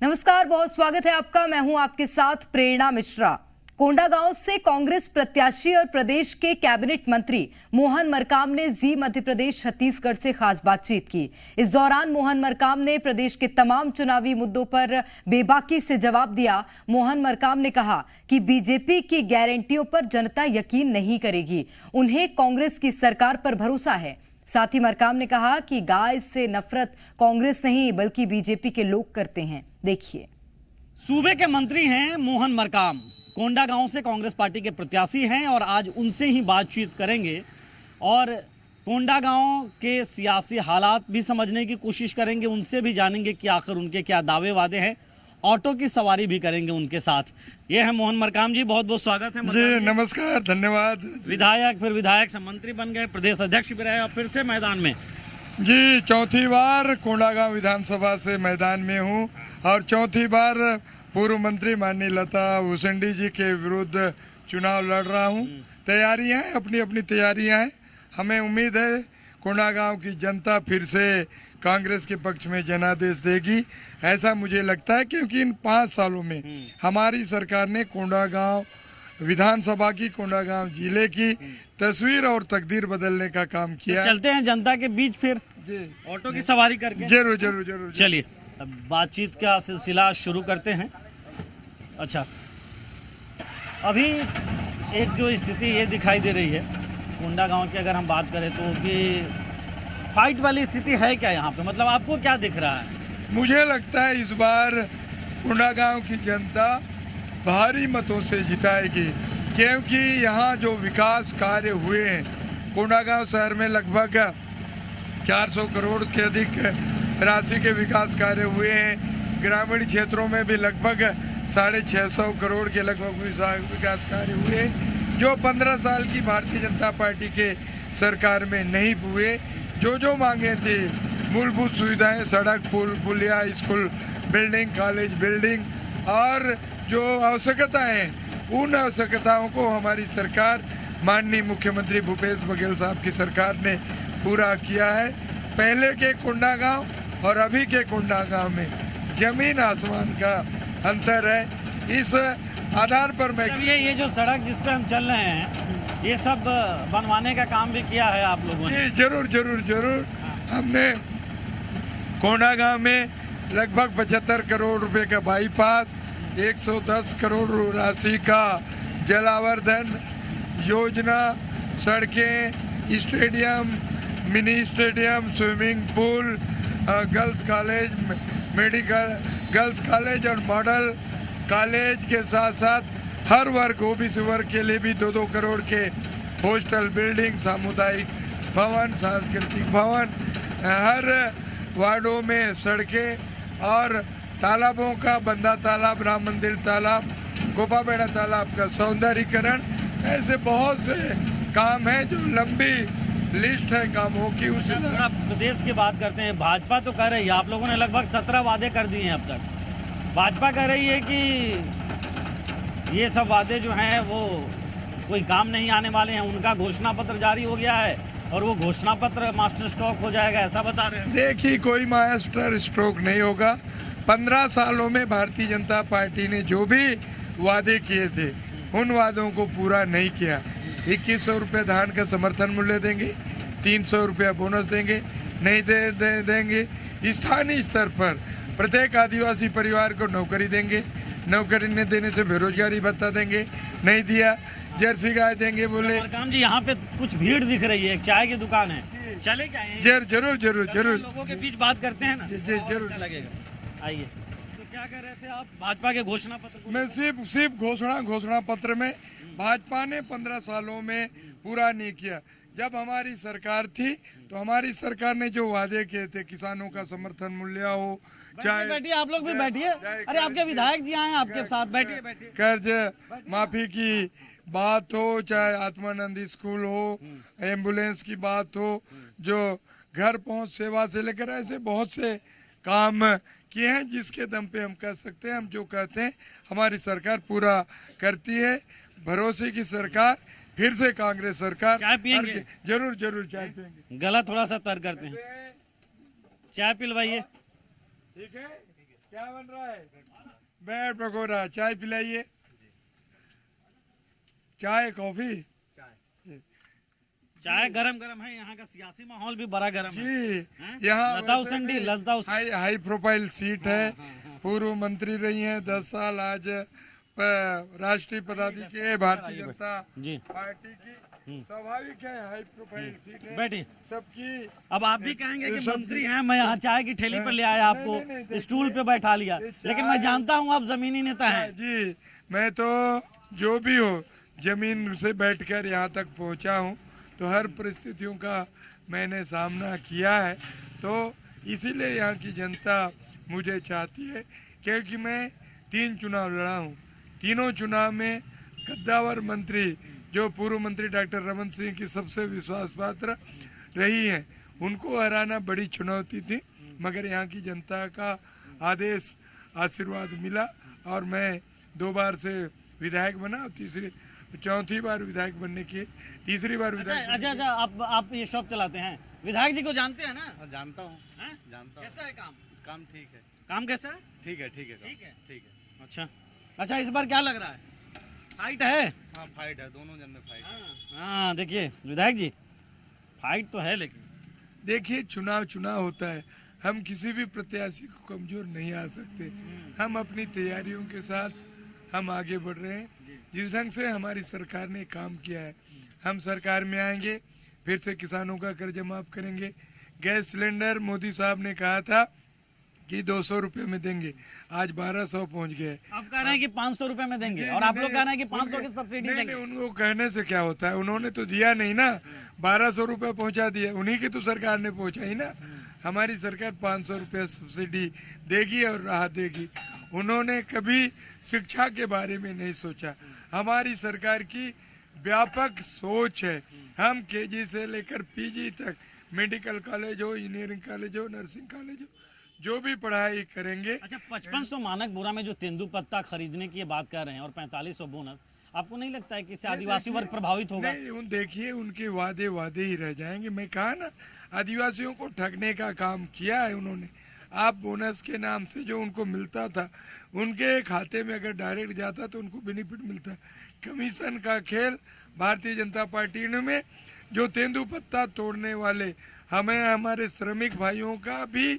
नमस्कार, बहुत स्वागत है आपका। मैं हूं आपके साथ प्रेरणा मिश्रा। कोंडागांव से कांग्रेस प्रत्याशी और प्रदेश के कैबिनेट मंत्री मोहन मरकाम ने जी मध्य प्रदेश छत्तीसगढ़ से खास बातचीत की। इस दौरान मोहन मरकाम ने प्रदेश के तमाम चुनावी मुद्दों पर बेबाकी से जवाब दिया। मोहन मरकाम ने कहा कि बीजेपी की गारंटियों पर जनता यकीन नहीं करेगी, उन्हें कांग्रेस की सरकार पर भरोसा है। साथ ही मरकाम ने कहा कि गाय से नफरत कांग्रेस नहीं बल्कि बीजेपी के लोग करते हैं। देखिए। सूबे के मंत्री हैं मोहन मरकाम, कोंडागांव से कांग्रेस पार्टी के प्रत्याशी हैं और आज उनसे ही बातचीत करेंगे और कोंडागांव के सियासी हालात भी समझने की कोशिश करेंगे। उनसे भी जानेंगे कि आखिर उनके क्या दावे वादे हैं। ऑटो की सवारी भी करेंगे उनके साथ। ये है मोहन मरकाम जी, बहुत बहुत स्वागत है। जी नमस्कार, धन्यवाद। विधायक, फिर विधायक से मंत्री बन गए, प्रदेश अध्यक्ष भी रहे और फिर से मैदान में। जी चौथी बार कोंडागांव विधानसभा से मैदान में हूँ और चौथी बार पूर्व मंत्री माननीय लता हुसैंडी जी के विरुद्ध चुनाव लड़ रहा हूँ। तैयारियाँ हैं, अपनी अपनी तैयारियाँ हैं। हमें उम्मीद है कोंडागांव की जनता फिर से कांग्रेस के पक्ष में जनादेश देगी, ऐसा मुझे लगता है, क्योंकि इन 5 सालों में हमारी सरकार ने कोंडागांव विधानसभा की, कोंडागांव जिले की तस्वीर और तकदीर बदलने का काम किया। तो चलते हैं जनता के बीच फिर जी, ऑटो की सवारी करके। जरूर जरूर जरूर। चलिए अब बातचीत का सिलसिला शुरू करते हैं। अच्छा, अभी एक जो स्थिति ये दिखाई दे रही है कोंडागांव की, अगर हम बात करें तो कि फाइट वाली स्थिति है क्या यहाँ पे? मतलब आपको क्या दिख रहा है? मुझे लगता है इस बार कोंडागांव की जनता भारी मतों से जिताएगी, क्योंकि यहाँ जो विकास कार्य हुए हैं, कोंडागांव शहर में लगभग 400 करोड़ के अधिक राशि के विकास कार्य हुए हैं। ग्रामीण क्षेत्रों में भी लगभग 650 करोड़ के लगभग विकास कार्य हुए हैं, जो 15 साल की भारतीय जनता पार्टी के सरकार में नहीं हुए। जो मांगे थे, मूलभूत सुविधाएं, सड़क, पुल, पुलिया, स्कूल बिल्डिंग, कॉलेज बिल्डिंग और जो आवश्यकताएं हैं, उन आवश्यकताओं को हमारी सरकार, माननीय मुख्यमंत्री भूपेश बघेल साहब की सरकार ने पूरा किया है। पहले के कोंडागांव और अभी के कोंडागांव में जमीन आसमान का अंतर है। इस आधार पर मैं ये जो सड़क जिस पे हम चल रहे हैं, ये सब बनवाने का काम भी किया है आप लोगों ने? जरूर जरूर जरूर। हमने कोंडागांव में लगभग 75 करोड़ रुपए का बाईपास, 110 करोड़ राशि का जलावर्धन योजना, सड़कें, stadium, mini stadium, swimming pool, girls college, medical girls college और मॉडल कॉलेज के साथ साथ हर वर्ग, ओबीसी वर्ग के लिए भी 2-2 करोड़ के हॉस्टल बिल्डिंग, सामुदायिक भवन, सांस्कृतिक भवन, हर वार्डों में सड़कें और तालाबों का, बंदा तालाब, राम मंदिर तालाब, गोपाबेड़ा तालाब का सौंदर्यीकरण, ऐसे बहुत से काम हैं जो लंबी लिस्ट है कामों की। उस पूरा प्रदेश की बात करते हैं। भाजपा तो कह रही है, आप लोगों ने लगभग 17 वादे कर दिए हैं अब तक। भाजपा कह रही है कि ये सब वादे जो हैं वो कोई काम नहीं आने वाले हैं। उनका घोषणा पत्र जारी हो गया है और वो घोषणा पत्र मास्टर स्ट्रोक हो जाएगा, ऐसा बता रहे हैं। देखिए, कोई मास्टर स्ट्रोक नहीं होगा। 15 सालों में भारतीय जनता पार्टी ने जो भी वादे किए थे, उन वादों को पूरा नहीं किया। 2100 रुपये धान का समर्थन मूल्य देंगे, 300 रुपया बोनस देंगे, नहीं देंगे। स्थानीय स्तर पर प्रत्येक आदिवासी परिवार को नौकरी देंगे, नौकरी नहीं देने से बेरोजगारी भत्ता देंगे, नहीं दिया। जर्सी गाय देंगे बोले। मरकाम जी, यहाँ पे कुछ भीड़ दिख रही है, चाय की दुकान है, चले क्या? जरूर जरूर जरूर। लोगों के बीच बात करते हैं ना, जी जरूर लगेगा। आइए, तो क्या कह रहे थे आप भाजपा के घोषणा पत्र? मैं सिर्फ घोषणा पत्र में भाजपा ने 15 सालों में पूरा नहीं किया। जब हमारी सरकार थी तो हमारी सरकार ने जो वादे किए थे, किसानों का समर्थन मूल्य हो, चाहे बैठिए, आप लोग भी बैठिए। अरे आपके विधायक जी आए आपके साथ, बैठिए। कर्ज माफी की बात हो, चाहे आत्मानंद स्कूल हो, एम्बुलेंस की बात हो, जो घर पहुंच सेवा से लेकर ऐसे बहुत से काम किए हैं, जिसके दम पे हम कह सकते हैं, हम जो कहते हैं हमारी सरकार पूरा करती है। भरोसे की सरकार, फिर से कांग्रेस सरकार। चाय पियेंगे? जरूर जरूर चाय पियेंगे। गला थोड़ा सा तर करते हैं, चाय पिलवाइए। ठीक है। क्या बन रहा है? ब्रेड पकौड़ा। चाय पिलाइए। चाय कॉफी। चाय गरम गरम है। यहाँ का सियासी माहौल भी बड़ा गरम है। जी यहाँ लता हाई प्रोफाइल सीट है। पूर्व मंत्री रही हैं 10 साल, आज राष्ट्रीय पदाधिकारी है भारतीय जनता पार्टी की। स्वाभाविक है, हाई प्रोफाइल सीट है। बैठिए सबकी। अब आप भी कहेंगे कि मंत्री हैं, मैं यहाँ चाय की ठेली पर ले आया, आपको स्टूल पे बैठा लिया, लेकिन मैं जानता हूँ आप जमीनी नेता हैं। जी मैं तो जो भी हो जमीन से बैठकर यहाँ तक पहुँचा हूँ, तो हर परिस्थितियों का मैंने सामना किया है। तो इसीलिए यहाँ की जनता मुझे चाहती है, क्योंकि मैं 3 चुनाव लड़ा हूँ। तीनों चुनाव में कद्दावर मंत्री जो पूर्व मंत्री डॉक्टर रमन सिंह की सबसे विश्वास पात्र रही हैं, उनको हराना बड़ी चुनौती थी, मगर यहाँ की जनता का आदेश आशीर्वाद मिला और मैं 2 बार से विधायक बना। चौथी बार विधायक बनने की, तीसरी बार विधायक। अच्छा, आप ये शॉप चलाते हैं, विधायक जी को जानते हैं ना? जानता हूँ, जानता हूँ। कैसा है काम? काम ठीक है। काम कैसा है? ठीक है, ठीक है, ठीक है, ठीक है। अच्छा, इस बार क्या लग रहा है? फाइट है? हाँ फाइट है, दोनों जन में फाइट है। हाँ देखिए विधायक जी, फाइट तो है, लेकिन देखिए चुनाव होता है, हम किसी भी प्रत्याशी को कमजोर नहीं आ सकते। हम अपनी तैयारियों के साथ हम आगे बढ़ रहे हैं। जिस ढंग से हमारी सरकार ने काम किया है, हम सरकार में आएंगे, फिर से किसानों का कर्ज माफ करेंगे। गैस सिलेंडर मोदी साहब ने कहा था कि 200 रुपये में देंगे, आज 1200 पहुंच गए। आप कह रहे हैं कि 500 रुपए में देंगे, और आप लोग कह रहे हैं कि 500 की सब्सिडी देंगे। उनको कहने से क्या होता है, उन्होंने तो दिया नहीं ना, 1200 रुपये पहुंचा दिया, उन्हीं की तो सरकार ने पहुंचाई ना। हमारी सरकार 500 रुपये सब्सिडी देगी और राहत देगी। उन्होंने कभी शिक्षा के बारे में नहीं सोचा। हमारी सरकार की व्यापक सोच है। हम केजी से लेकर पीजी तक, मेडिकल कॉलेज हो, इंजीनियरिंग कॉलेज हो, नर्सिंग कॉलेज हो, जो भी पढ़ाई करेंगे। अच्छा, 5500 मानक बोरा में जो तेंदुपत्ता खरीदने की बात कर रहे हैं और 4500 बोनस, आपको नहीं लगता है कि इससे आदिवासी वर्ग प्रभावित होगा? नहीं, देखिए उनके वादे ही रह जाएंगे। मैं कहा ना, आदिवासियों को ठगने का काम किया है उन्होंने। आप बोनस के नाम से जो उनको मिलता था, उनके खाते में अगर डायरेक्ट जाता तो उनको बेनिफिट मिलता। कमीशन का खेल भारतीय जनता पार्टी ने में जो तेंदुपत्ता तोड़ने वाले हमें, हमारे श्रमिक भाइयों का भी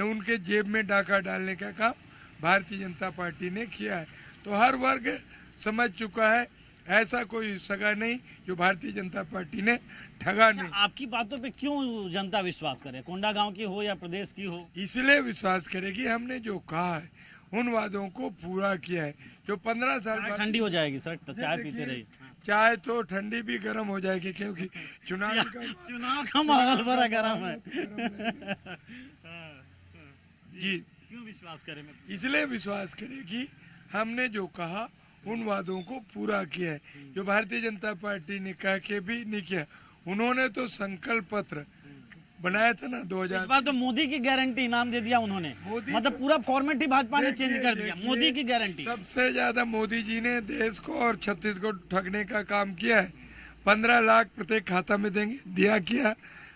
उनके जेब में डाका डालने का काम भारतीय जनता पार्टी ने किया है। तो हर वर्ग समझ चुका है, ऐसा कोई सगा नहीं जो भारतीय जनता पार्टी ने ठगा नहीं। आपकी बातों पे क्यों जनता विश्वास करे, कोंडा गांव की हो या प्रदेश की हो? इसलिए विश्वास करेगी, हमने जो कहा है उन वादों को पूरा किया है। जो 15 साल बाद ठंडी हो जाएगी सर, तो चाय पीते रहिए। चाय तो ठंडी भी गर्म हो जाएगी, क्योंकि चुनाव का माहौल बड़ा गर्म है। जी क्यों विश्वास करें? इसलिए विश्वास करेगी, हमने जो कहा उन वादों को पूरा किया है। जो भारतीय जनता पार्टी ने कह के भी नहीं किया, उन्होंने तो संकल्प पत्र बनाया था ना 2000। इस बार तो मोदी की गारंटी नाम दे दिया उन्होंने, मतलब पूरा फॉर्मेट ही भाजपा ने चेंज कर दिया। मोदी की गारंटी, सबसे ज्यादा मोदी जी ने देश को और छत्तीसगढ़ ठगने का काम किया है। 15 लाख प्रत्येक खाता में देंगे, दिया किया।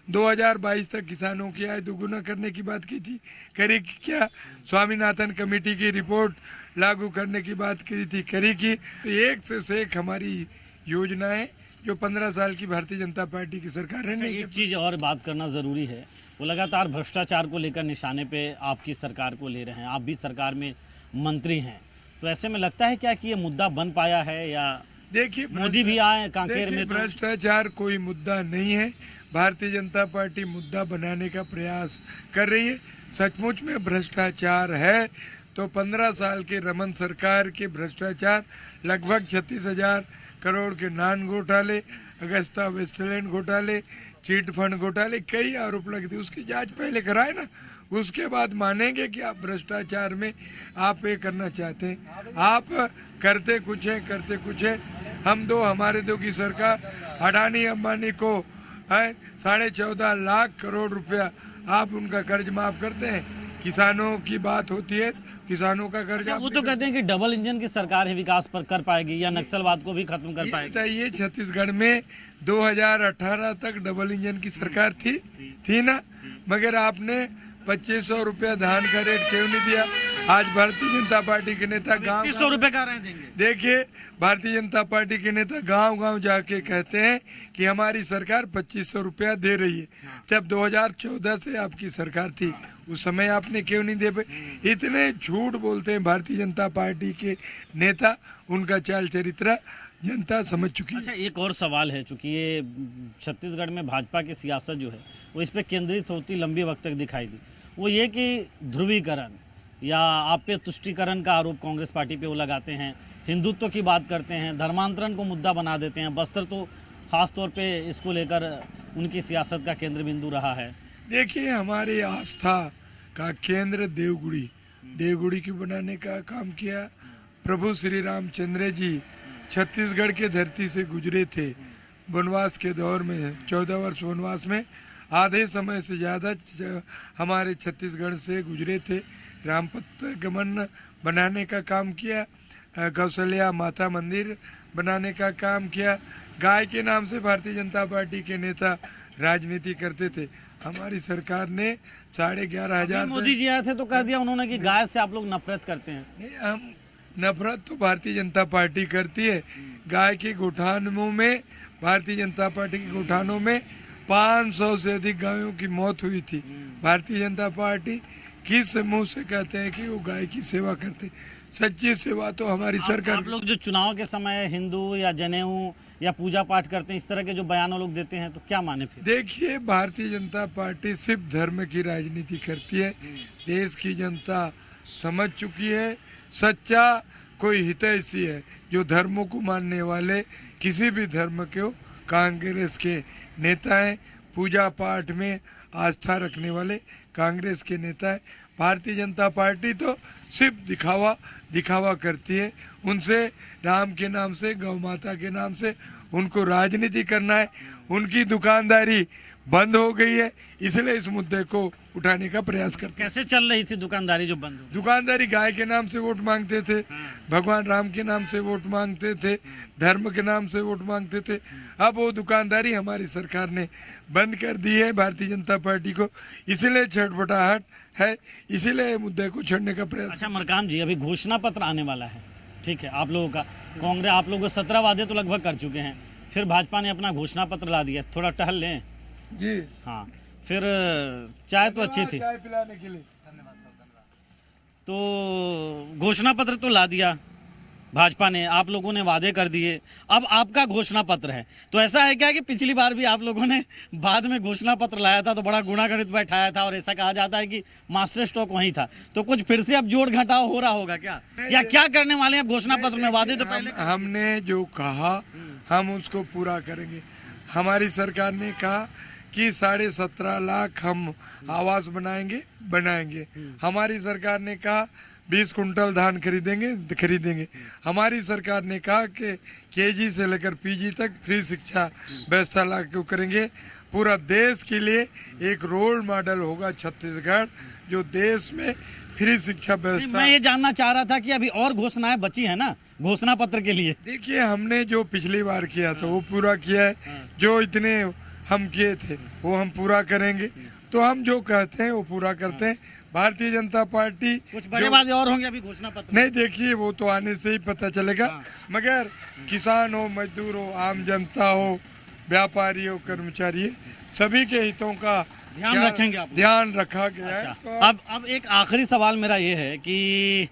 2022 तक किसानों की आय दोगुना करने की बात की थी, करी क्या? स्वामीनाथन कमेटी की रिपोर्ट लागू करने की बात की थी, करी की? तो एक से एक हमारी योजनाएं जो 15 साल की भारतीय जनता पार्टी की सरकार है। नहीं, एक चीज और बात करना जरूरी है, वो लगातार भ्रष्टाचार को लेकर निशाने पे आपकी सरकार को ले रहे हैं, आप भी सरकार में मंत्री हैं, तो ऐसे में लगता है क्या कि ये मुद्दा बन पाया है? या देखिए मोदी भी आए कांकेर में, भ्रष्टाचार कोई मुद्दा नहीं है। भारतीय जनता पार्टी मुद्दा बनाने का प्रयास कर रही है। सचमुच में भ्रष्टाचार है तो 15 साल के रमन सरकार के भ्रष्टाचार, लगभग 36,000 करोड़ के नान घोटाले, अगस्ता वेस्टलैंड घोटाले, चीट फंड घोटाले, कई आरोप लगे थे। उसकी जांच पहले कराए ना, उसके बाद मानेंगे कि आप भ्रष्टाचार में आप ये करना चाहते हैं। आप करते कुछ है, करते कुछ है। हमारे दो की सरकार अडानी अंबानी को 14.5 लाख करोड़ रुपया आप उनका कर्ज माफ करते हैं। किसानों की बात होती है, किसानों का कर्ज वो तो कहते हैं कि डबल इंजन की सरकार है, विकास पर कर पाएगी या नक्सलवाद को भी खत्म कर पाएगी। बताइए, छत्तीसगढ़ में 2018 तक डबल इंजन की सरकार थी ना, मगर आपने 2500 रुपया धान का रेट क्यों नहीं दिया? आज भारतीय जनता पार्टी के नेता गांव 2100 रुपए कह रहे हैं देंगे। देखिए, भारतीय जनता पार्टी के नेता गांव-गांव जाके कहते हैं कि हमारी सरकार 2500 रुपया दे रही है। जब 2014 से आपकी सरकार थी, उस समय आपने क्यों नहीं दे पाए? इतने झूठ बोलते हैं भारतीय जनता पार्टी के नेता, उनका चाल चरित्र जनता समझ चुकी है। अच्छा, एक और सवाल है, चूंकि ये छत्तीसगढ़ में भाजपा की सियासत जो है वो इस पे केंद्रित होती लंबी वक्त तक दिखाई दी, वो ये कि ध्रुवीकरण या आप पे तुष्टीकरण का आरोप कांग्रेस पार्टी पे वो लगाते हैं, हिंदुत्व की बात करते हैं, धर्मांतरण को मुद्दा बना देते हैं। बस्तर तो खास तौर पे इसको लेकर उनकी सियासत का केंद्र बिंदु रहा है। देखिए, हमारी आस्था का केंद्र देवगुड़ी की बनाने का काम किया। प्रभु श्री रामचंद्र जी छत्तीसगढ़ के धरती से गुजरे थे वनवास के दौर में, 14 वर्ष वनवास में आधे समय से ज़्यादा हमारे छत्तीसगढ़ से गुजरे थे। रामपथ गमन बनाने का काम किया, कौशल्या माता मंदिर बनाने का काम किया। गाय के नाम से भारतीय जनता पार्टी के नेता राजनीति करते थे। हमारी सरकार ने 11,500 मोदी जी आए थे तो कह दिया उन्होंने कि गाय से आप लोग नफरत करते हैं। नहीं, हम नफरत तो भारतीय जनता पार्टी करती है। गाय के गोठानों में, भारतीय जनता पार्टी के गोठानों में 500 से अधिक गायों की मौत हुई थी। भारतीय जनता पार्टी किस मुंह से कहते हैं कि वो गाय की सेवा करते? सच्ची सेवा तो हमारी सरकार। आप लोग जो चुनाव के समय हिंदू या जनेऊ या पूजा पाठ करते हैं, इस तरह के जो बयान लोग देते हैं, तो क्या माने फिर? देखिए, भारतीय जनता पार्टी सिर्फ धर्म की राजनीति करती है। देश की जनता समझ चुकी है, सच्चा कोई हितैषी है जो धर्मों को मानने वाले, किसी भी धर्म के हो, कांग्रेस के नेता हैं। पूजा पाठ में आस्था रखने वाले कांग्रेस के नेता है। भारतीय जनता पार्टी तो सिर्फ दिखावा करती है। उनसे राम के नाम से, गौ माता के नाम से उनको राजनीति करना है। उनकी दुकानदारी बंद हो गई है, इसलिए इस मुद्दे को उठाने का प्रयास करते हैं। कैसे चल रही थी दुकानदारी जो बंद हो? दुकानदारी गाय के नाम से वोट मांगते थे, भगवान राम के नाम से वोट मांगते थे, धर्म के नाम से वोट मांगते थे। अब वो दुकानदारी हमारी सरकार ने बंद कर दी है भारतीय जनता पार्टी को, इसलिए छटपटाहट है, इसीलिए मुद्दे को छोड़ने का प्रयास। अच्छा मरकाम जी, अभी घोषणा पत्र आने वाला है, ठीक है, आप लोगों का कांग्रेस, आप लोग 17 वादे तो लगभग कर चुके हैं, फिर भाजपा ने अपना घोषणा पत्र ला दिया। थोड़ा टहल लें जी। हाँ, फिर चाय तो अच्छी थी, चाय पिलाने के लिए। तो घोषणा पत्र तो ला दिया भाजपा ने, आप लोगों ने वादे कर दिए, अब आपका घोषणा पत्र है। तो ऐसा है क्या कि पिछली बार भी आप लोगों ने बाद में घोषणा पत्र लाया था तो बड़ा गुणागणित बैठाया था और ऐसा कहा जाता है कि मास्टर स्ट्रोक वहीं था, तो कुछ फिर से अब जोड़ घटाव हो रहा होगा क्या, या क्या करने वाले हैं घोषणा पत्र में? वादे तो पहले हमने जो कहा हम उसको पूरा करेंगे। हमारी सरकार ने कहा कि 17.5 लाख हम आवास बनाएंगे। हमारी सरकार ने कहा 20 कुंटल धान खरीदेंगे। हमारी सरकार ने कहा कि केजी से लेकर पीजी तक फ्री शिक्षा व्यवस्था लागू करेंगे। पूरा देश के लिए एक रोल मॉडल होगा छत्तीसगढ़, जो देश में फ्री शिक्षा व्यवस्था। मैं ये जानना चाह रहा था कि अभी और घोषणाएं बची है ना घोषणा पत्र के लिए? देखिए, हमने जो पिछली बार किया था वो पूरा किया है, जो इतने हम किए थे वो हम पूरा करेंगे। तो हम जो कहते हैं वो पूरा करते हैं। भारतीय जनता पार्टी कुछ बड़े वादे और होंगे अभी घोषणा पत्र? नहीं, देखिए वो तो आने से ही पता चलेगा। मगर किसान हो, मजदूर हो, आम जनता हो, व्यापारी हो, कर्मचारी हो, सभी के हितों का ध्यान रखेंगे आप? ध्यान रखा गया है। तो अब एक आखिरी सवाल मेरा ये है कि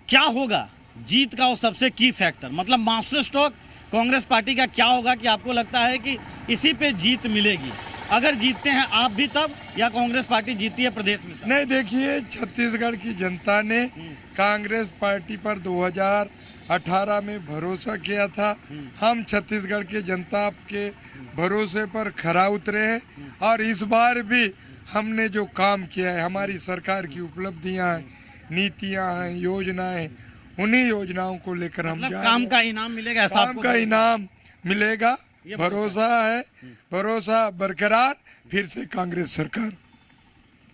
क्या होगा जीत का वो सबसे की फैक्टर, मतलब मास्टर स्ट्रोक कांग्रेस पार्टी का क्या होगा कि आपको लगता है कि इसी पे जीत मिलेगी? अगर जीतते हैं आप भी तब, या कांग्रेस पार्टी जीती है प्रदेश में? नहीं, देखिए, छत्तीसगढ़ की जनता ने कांग्रेस पार्टी पर 2018 में भरोसा किया था। हम छत्तीसगढ़ के जनता के भरोसे पर खरा उतरे हैं और इस बार भी हमने जो काम किया है, हमारी सरकार की उपलब्धियां हैं, नीतियां हैं, योजनाएं हैं, उन्हीं योजनाओं को लेकर हम मतलब काम का इनाम मिलेगा? काम का इनाम मिलेगा, भरोसा है, भरोसा बरकरार, फिर से कांग्रेस सरकार।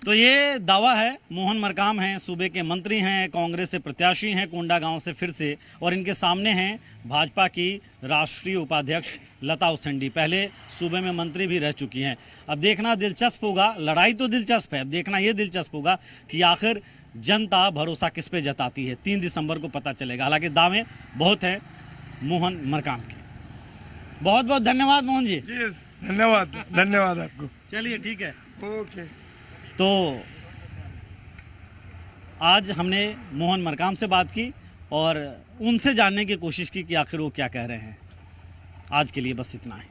तो ये दावा है, मोहन मरकाम हैं, सूबे के मंत्री हैं, कांग्रेस से प्रत्याशी हैं कोंडागांव से फिर से, और इनके सामने हैं भाजपा की राष्ट्रीय उपाध्यक्ष लता उसेंडी, पहले सूबे में मंत्री भी रह चुकी हैं। अब देखना दिलचस्प होगा, लड़ाई तो दिलचस्प है, अब देखना ये दिलचस्प होगा कि आखिर जनता भरोसा किस पे जताती है, 3 दिसंबर को पता चलेगा। हालांकि दावे बहुत हैं मोहन मरकाम के। बहुत बहुत धन्यवाद मोहन जी। जी धन्यवाद, धन्यवाद आपको। चलिए ठीक है। ओके। तो आज हमने मोहन मरकाम से बात की और उनसे जानने की कोशिश की कि आखिर वो क्या कह रहे हैं। आज के लिए बस इतना ही।